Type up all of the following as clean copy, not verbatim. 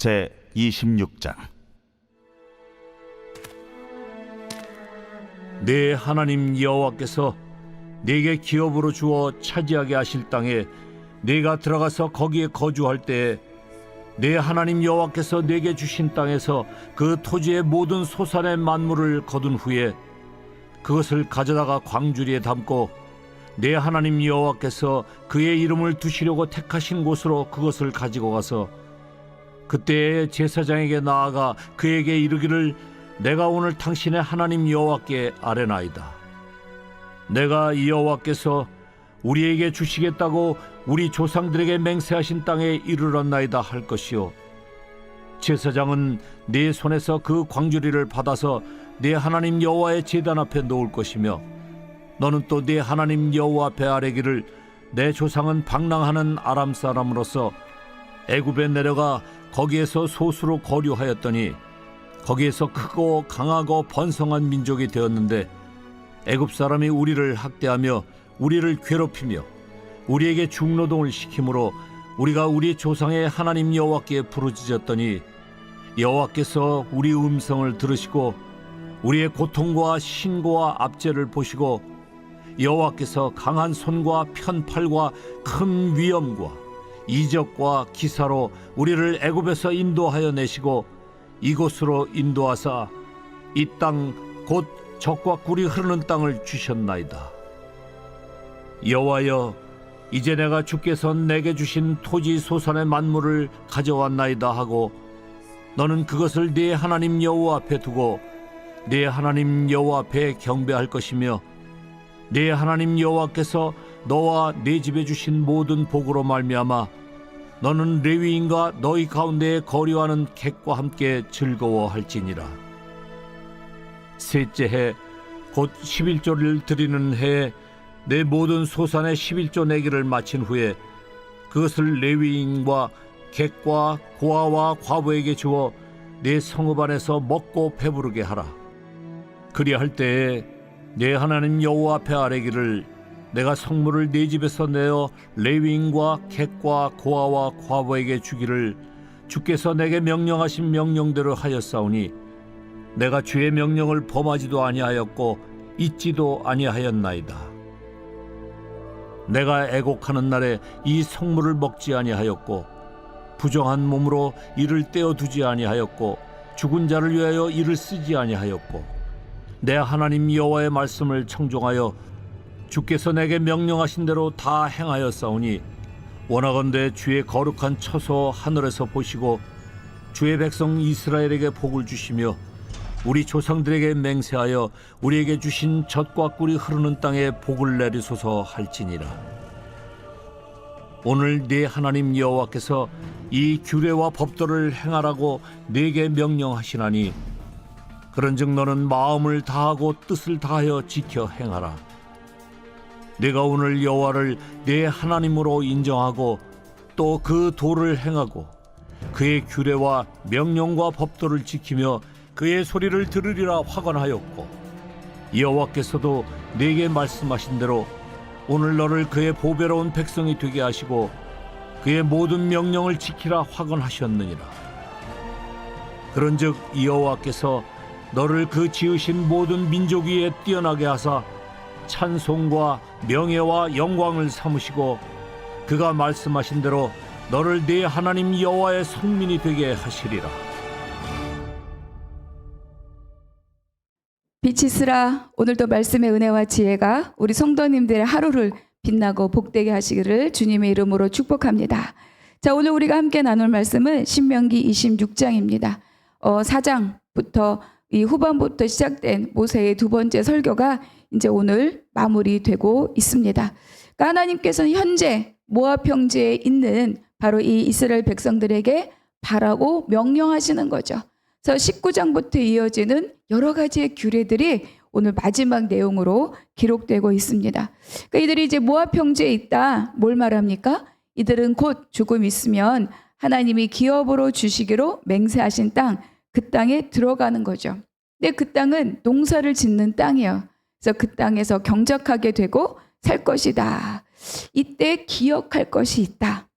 제 26장. 내 하나님 여호와께서 네게 기업으로 주어 차지하게 하실 땅에 네가 들어가서 거기에 거주할 때에 내 하나님 여호와께서 네게 주신 땅에서 그 토지의 모든 소산의 만물을 거둔 후에 그것을 가져다가 광주리에 담고 내 하나님 여호와께서 그의 이름을 두시려고 택하신 곳으로 그것을 가지고 가서 그때에 제사장에게 나아가 그에게 이르기를 내가 오늘 당신의 하나님 여호와께 아뢰나이다. 내가 여호와께서 우리에게 주시겠다고 우리 조상들에게 맹세하신 땅에 이르렀나이다 할 것이요, 제사장은 네 손에서 그 광주리를 받아서 네 하나님 여호와의 제단 앞에 놓을 것이며 너는 또 네 하나님 여호와 앞에 아뢰기를 내 조상은 방랑하는 아람 사람으로서 애굽에 내려가 거기에서 소수로 거류하였더니 거기에서 크고 강하고 번성한 민족이 되었는데 애굽 사람이 우리를 학대하며 우리를 괴롭히며 우리에게 중노동을 시키므로 우리가 우리 조상의 하나님 여호와께 부르짖었더니 여호와께서 우리 음성을 들으시고 우리의 고통과 신고와 압제를 보시고 여호와께서 강한 손과 편팔과 큰 위엄과 이적과 기사로 우리를 애굽에서 인도하여 내시고 이곳으로 인도하사 이 땅 곧 젖과 꿀이 흐르는 땅을 주셨나이다. 여호와여, 이제 내가 주께서 내게 주신 토지 소산의 만물을 가져왔나이다 하고 너는 그것을 네 하나님 여호와 앞에 두고 네 하나님 여호와 앞에 경배할 것이며 네 하나님 여호와께서 너와 네 집에 주신 모든 복으로 말미암아 너는 레위인과 너희 가운데에 거류하는 객과 함께 즐거워할지니라. 셋째 해 곧 11조를 드리는 해에 내 모든 소산의 11조 내기를 마친 후에 그것을 레위인과 객과 고아와 과부에게 주어 내 성읍 안에서 먹고 배부르게 하라. 그리할 때에 내 하나님 여호와 앞에 아뢰기를 내가 성물을 네 집에서 내어 레위인과 객과 고아와 과부에게 주기를 주께서 내게 명령하신 명령대로 하였사오니 내가 주의 명령을 범하지도 아니하였고 잊지도 아니하였나이다. 내가 애곡하는 날에 이 성물을 먹지 아니하였고 부정한 몸으로 이를 떼어두지 아니하였고 죽은 자를 위하여 이를 쓰지 아니하였고 내 하나님 여호와의 말씀을 청종하여 주께서 내게 명령하신 대로 다 행하였사오니 원하건대 주의 거룩한 처소 하늘에서 보시고 주의 백성 이스라엘에게 복을 주시며 우리 조상들에게 맹세하여 우리에게 주신 젖과 꿀이 흐르는 땅에 복을 내리소서 할지니라. 오늘 네 하나님 여호와께서 이 규례와 법도를 행하라고 네게 명령하시나니 그런즉 너는 마음을 다하고 뜻을 다하여 지켜 행하라. 네가 오늘 여호와를 네 하나님으로 인정하고 또 그 도를 행하고 그의 규례와 명령과 법도를 지키며 그의 소리를 들으리라 확언하였고 여호와께서도 네게 말씀하신 대로 오늘 너를 그의 보배로운 백성이 되게 하시고 그의 모든 명령을 지키라 확언하셨느니라. 그런즉 여호와께서 너를 그 지으신 모든 민족 위에 뛰어나게 하사 찬송과 명예와 영광을 삼으시고 그가 말씀하신 대로 너를 네 하나님 여호와의 성민이 되게 하시리라. 빛이 쓰라. 오늘도 말씀의 은혜와 지혜가 우리 성도님들의 하루를 빛나고 복되게 하시기를 주님의 이름으로 축복합니다. 자, 오늘 우리가 함께 나눌 말씀은 신명기 26장입니다. 4장부터 이 후반부터 시작된 모세의 두 번째 설교가 이제 오늘 마무리되고 있습니다. 그러니까 하나님께서는 현재 모압 평지에 있는 바로 이 이스라엘 백성들에게 바라고 명령하시는 거죠. 그래서 19장부터 이어지는 여러 가지의 규례들이 오늘 마지막 내용으로 기록되고 있습니다. 그러니까 이들이 이제 모압 평지에 있다. 뭘 말합니까? 이들은 곧 조금 있으면 하나님이 기업으로 주시기로 맹세하신 땅, 그 땅에 들어가는 거죠. 근데 그 땅은 농사를 짓는 땅이에요. 그래서 그 땅에서 경작하게 되고 살 것이다. 이때 기억할 것이 있다.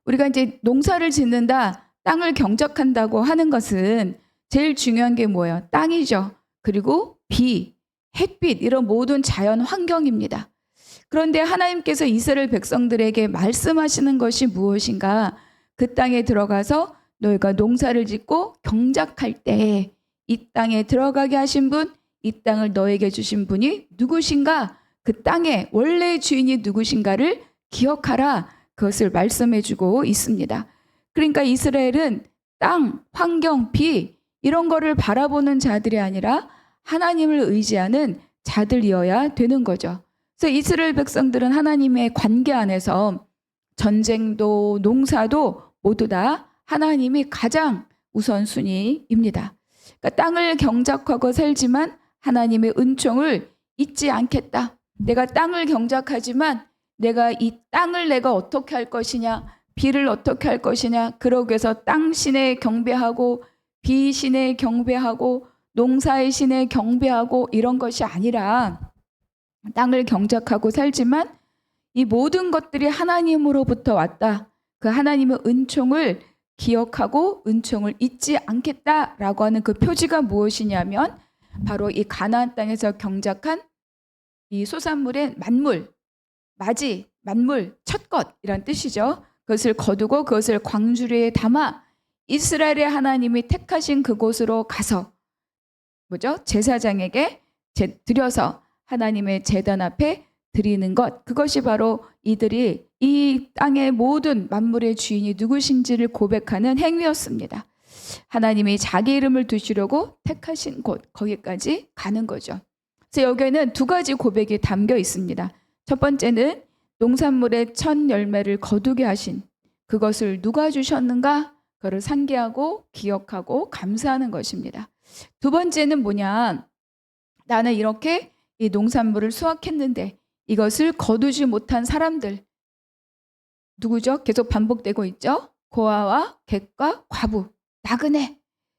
우리가 이제 농사를 짓는다. 땅을 경작한다고 하는 것은 제일 중요한 게 뭐예요? 땅이죠. 그리고 비, 햇빛 이런 모든 자연 환경입니다. 그런데 하나님께서 이스라엘 백성들에게 말씀하시는 것이 무엇인가? 그 땅에 들어가서 너희가 농사를 짓고 경작할 때 이 땅에 들어가게 하신 분, 이 땅을 너에게 주신 분이 누구신가? 그 땅의 원래 주인이 누구신가를 기억하라. 그것을 말씀해 주고 있습니다. 그러니까 이스라엘은 땅, 환경, 비 이런 거를 바라보는 자들이 아니라 하나님을 의지하는 자들이어야 되는 거죠. 그래서 이스라엘 백성들은 하나님의 관계 안에서 전쟁도 농사도 모두 다 하나님이 가장 우선순위입니다. 그러니까 땅을 경작하고 살지만 하나님의 은총을 잊지 않겠다. 내가 땅을 경작하지만 내가 이 땅을 내가 어떻게 할 것이냐, 비를 어떻게 할 것이냐, 그러기 위해서 땅신에 경배하고 비신에 경배하고 농사의 신에 경배하고 이런 것이 아니라 땅을 경작하고 살지만 이 모든 것들이 하나님으로부터 왔다. 그 하나님의 은총을 기억하고 은총을 잊지 않겠다라고 하는 그 표지가 무엇이냐면 바로 이 가나안 땅에서 경작한 이 소산물의 만물, 맞이, 만물, 첫것 이란 뜻이죠. 그것을 거두고 그것을 광주리에 담아 이스라엘의 하나님이 택하신 그곳으로 가서 제사장에게 드려서 하나님의 제단 앞에 드리는 것, 그것이 바로 이들이 이 땅의 모든 만물의 주인이 누구신지를 고백하는 행위였습니다. 하나님이 자기 이름을 두시려고 택하신 곳, 거기까지 가는 거죠. 그래서 여기에는 두 가지 고백이 담겨 있습니다. 첫 번째는 농산물의 첫 열매를 거두게 하신 그것을 누가 주셨는가? 그를 상기하고 기억하고 감사하는 것입니다. 두 번째는 뭐냐? 나는 이렇게 이 농산물을 수확했는데 이것을 거두지 못한 사람들 누구죠? 계속 반복되고 있죠. 고아와 객과 과부, 나그네.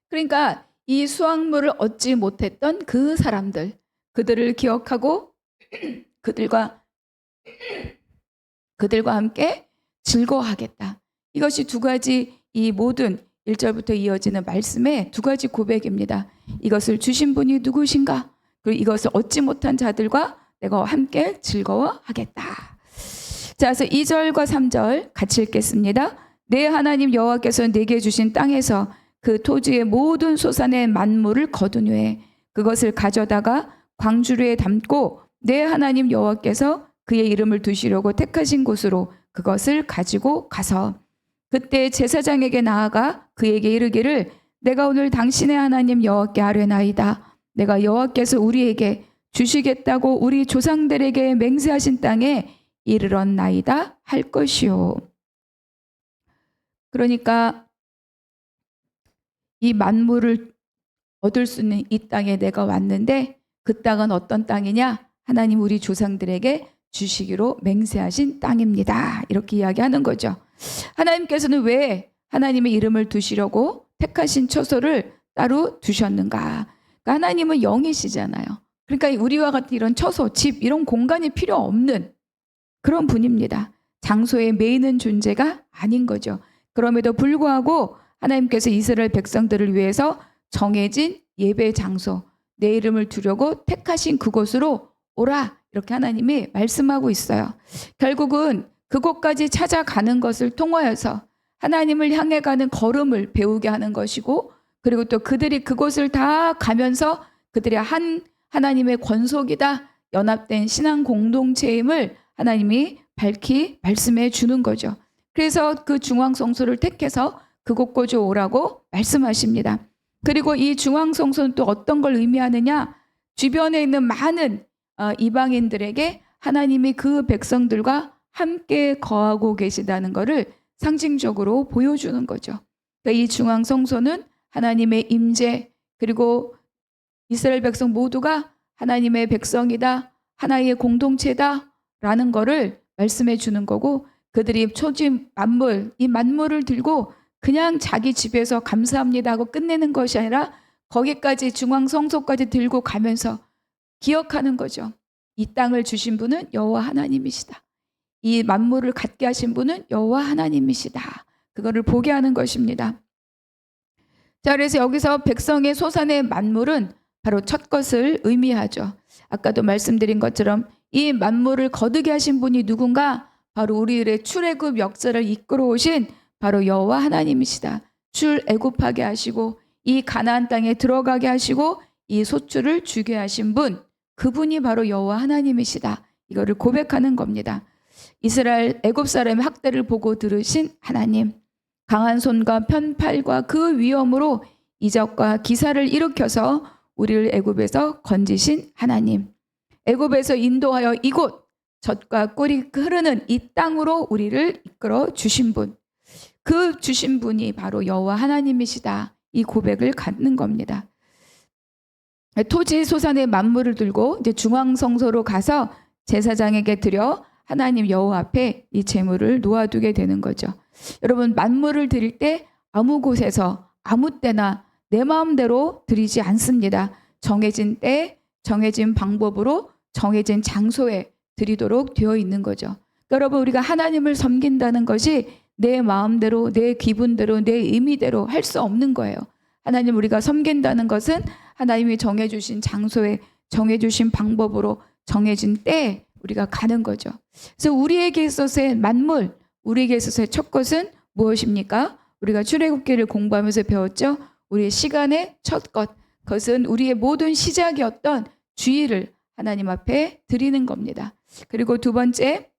그러니까 이 수확물을 얻지 못했던 그 사람들, 그들을 기억하고 그들과 함께 즐거워하겠다. 이것이 두 가지 이 모든 1절부터 이어지는 말씀의 두 가지 고백입니다. 이것을 주신 분이 누구신가? 그리고 이것을 얻지 못한 자들과 내가 함께 즐거워하겠다. 자, 그래서 2절과 3절 같이 읽겠습니다. 내 하나님 여호와께서 내게 주신 땅에서 그 토지의 모든 소산의 만물을 거둔 후에 그것을 가져다가 광주리에 담고 내 하나님 여호와께서 그의 이름을 두시려고 택하신 곳으로 그것을 가지고 가서 그때 제사장에게 나아가 그에게 이르기를 내가 오늘 당신의 하나님 여호와께 아뢰나이다. 내가 여호와께서 우리에게 주시겠다고 우리 조상들에게 맹세하신 땅에 이르렀나이다 할 것이요. 그러니까 이 만물을 얻을 수 있는 이 땅에 내가 왔는데 그 땅은 어떤 땅이냐? 하나님 우리 조상들에게 주시기로 맹세하신 땅입니다. 이렇게 이야기하는 거죠. 하나님께서는 왜 하나님의 이름을 두시려고 택하신 처소를 따로 두셨는가? 그러니까 하나님은 영이시잖아요. 그러니까 우리와 같은 이런 처소, 집, 이런 공간이 필요 없는 그런 분입니다. 장소에 매이는 존재가 아닌 거죠. 그럼에도 불구하고 하나님께서 이스라엘 백성들을 위해서 정해진 예배 장소, 내 이름을 두려고 택하신 그곳으로 오라. 이렇게 하나님이 말씀하고 있어요. 결국은 그곳까지 찾아가는 것을 통하여서 하나님을 향해 가는 걸음을 배우게 하는 것이고 그리고 또 그들이 그곳을 다 가면서 그들이 하나님의 권속이다. 연합된 신앙 공동체임을 하나님이 밝히 말씀해 주는 거죠. 그래서 그 중앙성소를 택해서 그곳까지 오라고 말씀하십니다. 그리고 이 중앙성소는 또 어떤 걸 의미하느냐? 주변에 있는 많은 이방인들에게 하나님이 그 백성들과 함께 거하고 계시다는 것을 상징적으로 보여주는 거죠. 그러니까 이 중앙성소는 하나님의 임재 그리고 이스라엘 백성 모두가 하나님의 백성이다. 하나의 공동체다라는 것을 말씀해 주는 거고 그들이 초지 만물, 이 만물을 들고 그냥 자기 집에서 감사합니다 하고 끝내는 것이 아니라 거기까지 중앙성소까지 들고 가면서 기억하는 거죠. 이 땅을 주신 분은 여호와 하나님이시다. 이 만물을 갖게 하신 분은 여호와 하나님이시다. 그거를 보게 하는 것입니다. 자, 그래서 여기서 백성의 소산의 만물은 바로 첫 것을 의미하죠. 아까도 말씀드린 것처럼 이 만물을 거두게 하신 분이 누군가? 바로 우리들의 출애굽 역사를 이끌어 오신 바로 여호와 하나님이시다. 출애굽하게 하시고 이 가나안 땅에 들어가게 하시고 이 소출을 주게 하신 분, 그분이 바로 여호와 하나님이시다. 이거를 고백하는 겁니다. 이스라엘 애굽 사람의 학대를 보고 들으신 하나님, 강한 손과 편팔과 그 위엄으로 이적과 기사를 일으켜서 우리를 애굽에서 건지신 하나님, 애굽에서 인도하여 이곳 젖과 꿀이 흐르는 이 땅으로 우리를 이끌어 주신 분, 그 주신 분이 바로 여호와 하나님이시다. 이 고백을 갖는 겁니다. 토지 소산의 만물을 들고 이제 중앙성소로 가서 제사장에게 드려 하나님 여호와 앞에 이 제물을 놓아두게 되는 거죠. 여러분, 만물을 드릴 때 아무 곳에서 아무 때나 내 마음대로 드리지 않습니다. 정해진 때, 정해진 방법으로, 정해진 장소에 드리도록 되어 있는 거죠. 그러니까 여러분, 우리가 하나님을 섬긴다는 것이 내 마음대로, 내 기분대로, 내 의미대로 할 수 없는 거예요. 하나님 우리가 섬긴다는 것은 하나님이 정해주신 장소에, 정해주신 방법으로, 정해진 때에 우리가 가는 거죠. 그래서 우리에게 있어서의 만물, 우리에게 있어서의 첫 것은 무엇입니까? 우리가 출애굽기를 공부하면서 배웠죠. 우리의 시간의 첫 것, 그것은 우리의 모든 시작이었던 주일을 하나님 앞에 드리는 겁니다. 그리고 두 번째,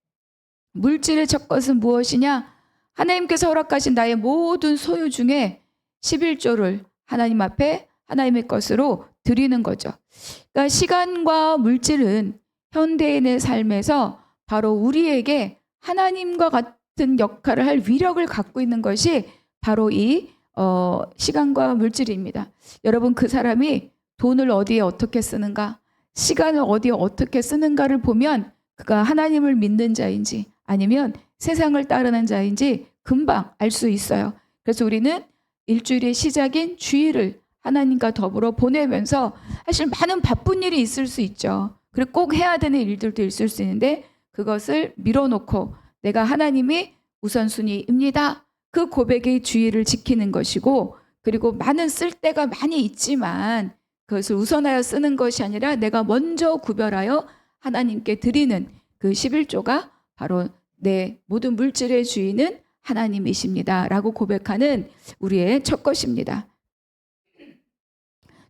물질의 첫 것은 무엇이냐? 하나님께서 허락하신 나의 모든 소유 중에 11조를 하나님 앞에 하나님의 것으로 드리는 거죠. 그러니까 시간과 물질은 현대인의 삶에서 바로 우리에게 하나님과 같은 역할을 할 위력을 갖고 있는 것이 바로 이 시간과 물질입니다. 여러분, 그 사람이 돈을 어디에 어떻게 쓰는가, 시간을 어디에 어떻게 쓰는가를 보면 그가 하나님을 믿는 자인지 아니면 세상을 따르는 자인지 금방 알 수 있어요. 그래서 우리는 일주일의 시작인 주일을 하나님과 더불어 보내면서 사실 많은 바쁜 일이 있을 수 있죠. 그리고 꼭 해야 되는 일들도 있을 수 있는데 그것을 밀어놓고 내가 하나님이 우선순위입니다. 그 고백의 주의를 지키는 것이고, 그리고 많은 쓸 때가 많이 있지만 그것을 우선하여 쓰는 것이 아니라 내가 먼저 구별하여 하나님께 드리는 그 11조가 바로 내 모든 물질의 주인은 하나님이십니다. 라고 고백하는 우리의 첫 것입니다.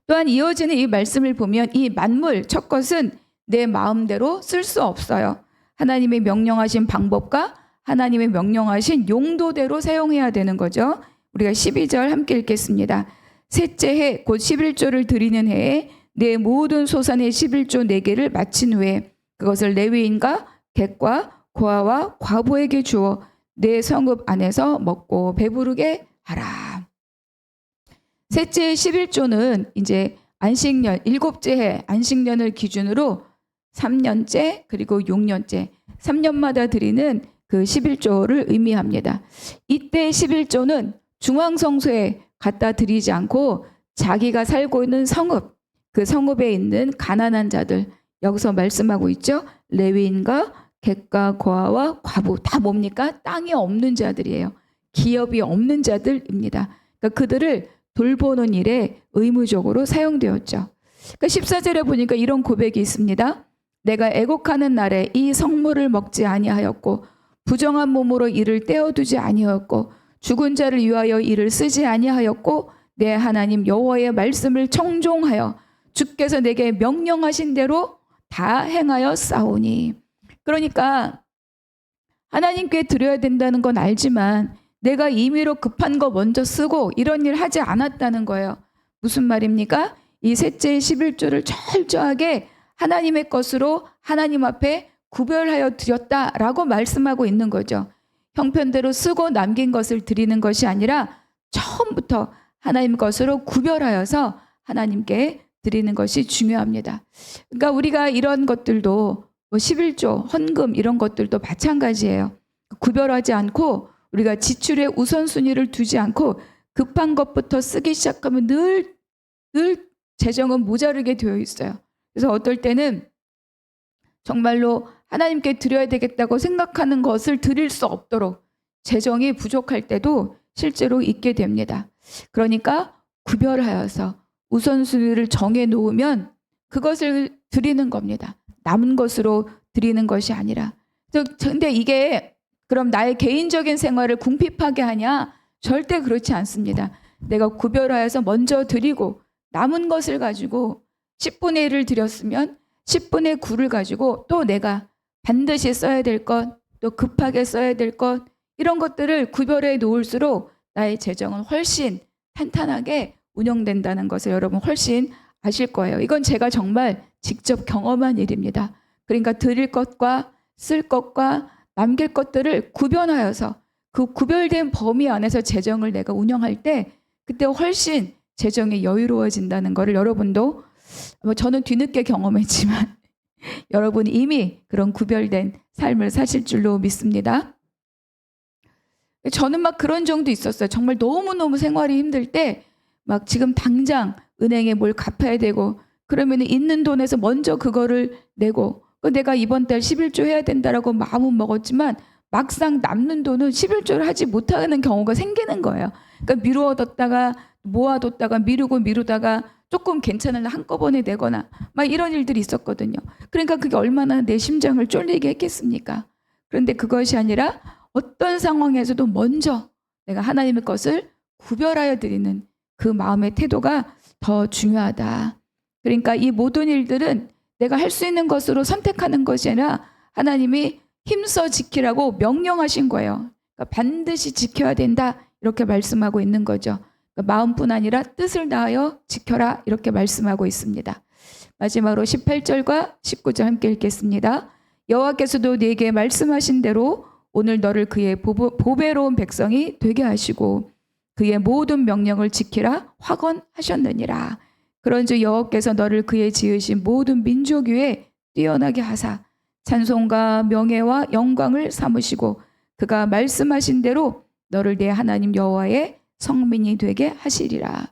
또한 이어지는 이 말씀을 보면 이 만물 첫 것은 내 마음대로 쓸 수 없어요. 하나님의 명령하신 방법과 하나님의 명령하신 용도대로 사용해야 되는 거죠. 우리가 12절 함께 읽겠습니다. 셋째 해 곧 11조를 드리는 해에 내 모든 소산의 11조 4개를 마친 후에 그것을 레위인과 객과 고아와 과부에게 주어 내 성읍 안에서 먹고 배부르게 하라. 셋째 11조는 이제 안식년, 7째 해 안식년을 기준으로 3년째 그리고 6년째 3년마다 드리는 그 11조를 의미합니다. 이때 11조는 중앙성소에 갖다 드리지 않고 자기가 살고 있는 성읍, 그 성읍에 있는 가난한 자들, 여기서 말씀하고 있죠. 레위인과 객과 고아와 과부, 다 뭡니까? 땅이 없는 자들이에요. 기업이 없는 자들입니다. 그러니까 그들을 돌보는 일에 의무적으로 사용되었죠. 그러니까 14절에 보니까 이런 고백이 있습니다. 내가 애곡하는 날에 이 성물을 먹지 아니하였고 부정한 몸으로 이를 떼어두지 아니하였고 죽은 자를 위하여 이를 쓰지 아니하였고 내 하나님 여호와의 말씀을 청종하여 주께서 내게 명령하신 대로 다 행하여 싸우니. 그러니까 하나님께 드려야 된다는 건 알지만 내가 임의로 급한 거 먼저 쓰고 이런 일 하지 않았다는 거예요. 무슨 말입니까? 이 셋째 11조를 철저하게 하나님의 것으로 하나님 앞에 구별하여 드렸다라고 말씀하고 있는 거죠. 형편대로 쓰고 남긴 것을 드리는 것이 아니라 처음부터 하나님 것으로 구별하여서 하나님께 드리는 것이 중요합니다. 그러니까 우리가 이런 것들도 11조, 헌금 이런 것들도 마찬가지예요. 구별하지 않고 우리가 지출의 우선순위를 두지 않고 급한 것부터 쓰기 시작하면 늘 재정은 모자르게 되어 있어요. 그래서 어떨 때는 정말로 하나님께 드려야 되겠다고 생각하는 것을 드릴 수 없도록 재정이 부족할 때도 실제로 있게 됩니다. 그러니까 구별하여서 우선순위를 정해 놓으면 그것을 드리는 겁니다. 남은 것으로 드리는 것이 아니라. 근데 이게 그럼 나의 개인적인 생활을 궁핍하게 하냐? 절대 그렇지 않습니다. 내가 구별하여서 먼저 드리고 남은 것을 가지고 10분의 1을 드렸으면 10분의 9를 가지고 또 내가 반드시 써야 될 것, 또 급하게 써야 될 것, 이런 것들을 구별해 놓을수록 나의 재정은 훨씬 탄탄하게 운영된다는 것을 여러분 훨씬 아실 거예요. 이건 제가 정말 직접 경험한 일입니다. 그러니까 드릴 것과 쓸 것과 남길 것들을 구별하여서 그 구별된 범위 안에서 재정을 내가 운영할 때 그때 훨씬 재정이 여유로워진다는 것을 여러분도 저는 뒤늦게 경험했지만 여러분이 이미 그런 구별된 삶을 사실 줄로 믿습니다. 저는 막 그런 정도 있었어요. 정말 너무너무 생활이 힘들 때 막 지금 당장 은행에 뭘 갚아야 되고 그러면 있는 돈에서 먼저 그거를 내고 내가 이번 달 11조 해야 된다라고 마음은 먹었지만 막상 남는 돈은 11조를 하지 못하는 경우가 생기는 거예요. 그러니까 미루어뒀다가 모아뒀다가 미루다가 조금 괜찮은 한꺼번에 내거나 막 이런 일들이 있었거든요. 그러니까 그게 얼마나 내 심장을 쫄리게 했겠습니까? 그런데 그것이 아니라 어떤 상황에서도 먼저 내가 하나님의 것을 구별하여 드리는 그 마음의 태도가 더 중요하다. 그러니까 이 모든 일들은 내가 할 수 있는 것으로 선택하는 것이 아니라 하나님이 힘써 지키라고 명령하신 거예요. 그러니까 반드시 지켜야 된다 이렇게 말씀하고 있는 거죠. 그러니까 마음뿐 아니라 뜻을 다하여 지켜라 이렇게 말씀하고 있습니다. 마지막으로 18절과 19절 함께 읽겠습니다. 여호와께서도 네게 말씀하신 대로 오늘 너를 그의 보배로운 백성이 되게 하시고 그의 모든 명령을 지키라 확언하셨느니라. 그런즉 여호와께서 너를 그의 지으신 모든 민족 위에 뛰어나게 하사 찬송과 명예와 영광을 삼으시고 그가 말씀하신 대로 너를 내 하나님 여호와의 성민이 되게 하시리라.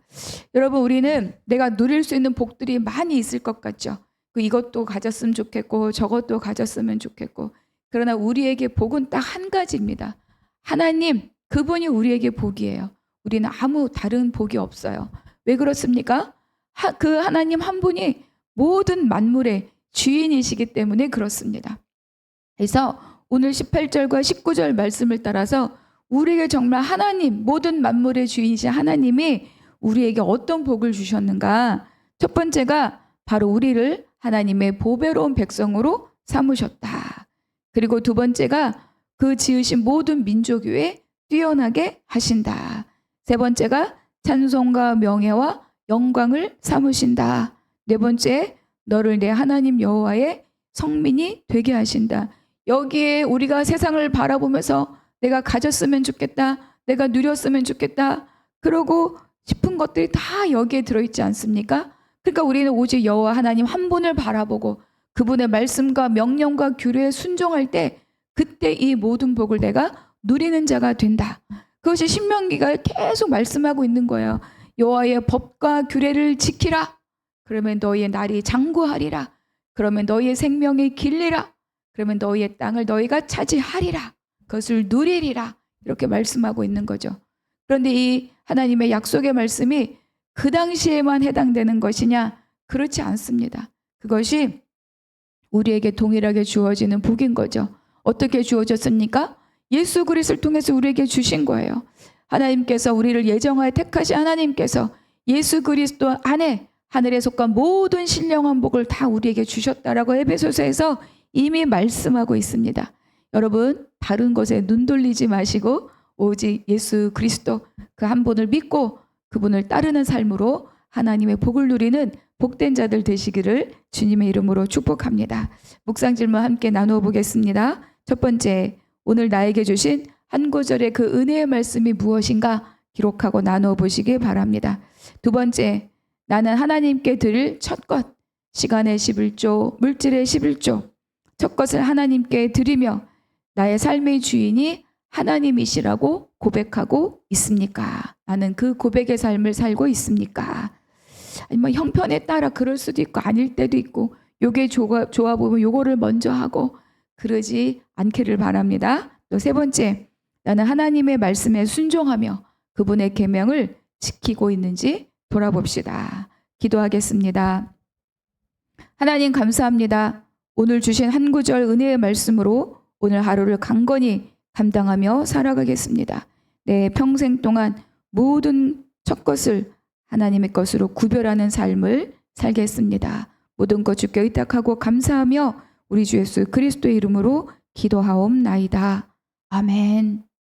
여러분 우리는 내가 누릴 수 있는 복들이 많이 있을 것 같죠. 이것도 가졌으면 좋겠고 저것도 가졌으면 좋겠고 그러나 우리에게 복은 딱 한 가지입니다. 하나님 그분이 우리에게 복이에요. 우리는 아무 다른 복이 없어요. 왜 그렇습니까? 그 하나님 한 분이 모든 만물의 주인이시기 때문에 그렇습니다. 그래서 오늘 18절과 19절 말씀을 따라서 우리에게 정말 하나님, 모든 만물의 주인이신 하나님이 우리에게 어떤 복을 주셨는가? 첫 번째가 바로 우리를 하나님의 보배로운 백성으로 삼으셨다. 그리고 두 번째가 그 지으신 모든 민족 위에 뛰어나게 하신다. 세 번째가 찬송과 명예와 영광을 삼으신다. 네 번째, 너를 내 하나님 여호와의 성민이 되게 하신다. 여기에 우리가 세상을 바라보면서 내가 가졌으면 좋겠다, 내가 누렸으면 좋겠다, 그러고 싶은 것들이 다 여기에 들어있지 않습니까? 그러니까 우리는 오직 여호와 하나님 한 분을 바라보고 그분의 말씀과 명령과 규례에 순종할 때 그때 이 모든 복을 내가 누리는 자가 된다. 그것이 신명기가 계속 말씀하고 있는 거예요. 여호와의 법과 규례를 지키라. 그러면 너희의 날이 장구하리라. 그러면 너희의 생명이 길리라. 그러면 너희의 땅을 너희가 차지하리라. 그것을 누리리라. 이렇게 말씀하고 있는 거죠. 그런데 이 하나님의 약속의 말씀이 그 당시에만 해당되는 것이냐? 그렇지 않습니다. 그것이 우리에게 동일하게 주어지는 복인 거죠. 어떻게 주어졌습니까? 예수 그리스도를 통해서 우리에게 주신 거예요. 하나님께서 우리를 예정하여 택하신 하나님께서 예수 그리스도 안에 하늘에 속한 모든 신령한 복을 다 우리에게 주셨다라고 에베소서에서 이미 말씀하고 있습니다. 여러분 다른 것에 눈 돌리지 마시고 오직 예수 그리스도 그 한 분을 믿고 그분을 따르는 삶으로 하나님의 복을 누리는 복된 자들 되시기를 주님의 이름으로 축복합니다. 묵상 질문 함께 나누어 보겠습니다. 첫 번째, 오늘 나에게 주신 한 구절의 그 은혜의 말씀이 무엇인가 기록하고 나누어 보시기 바랍니다. 두 번째, 나는 하나님께 드릴 첫 것, 시간의 11조, 물질의 11조, 첫 것을 하나님께 드리며 나의 삶의 주인이 하나님이시라고 고백하고 있습니까? 나는 그 고백의 삶을 살고 있습니까? 아니면 형편에 따라 그럴 수도 있고 아닐 때도 있고 요게 좋아 보면 요거를 먼저 하고 그러지 않기를 바랍니다. 또 세 번째, 나는 하나님의 말씀에 순종하며 그분의 계명을 지키고 있는지 돌아봅시다. 기도하겠습니다. 하나님 감사합니다. 오늘 주신 한 구절 은혜의 말씀으로 오늘 하루를 강건히 감당하며 살아가겠습니다. 내 평생 동안 모든 첫 것을 하나님의 것으로 구별하는 삶을 살겠습니다. 모든 것 주께 의탁하고 감사하며 우리 주 예수 그리스도의 이름으로 기도하옵나이다. 아멘.